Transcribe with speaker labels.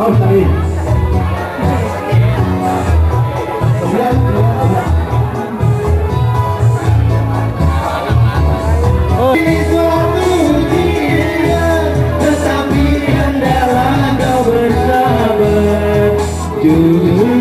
Speaker 1: Oh, sorry. Oh. Ini suatu dia, tetapi hendaklah kau bersabar. Jujur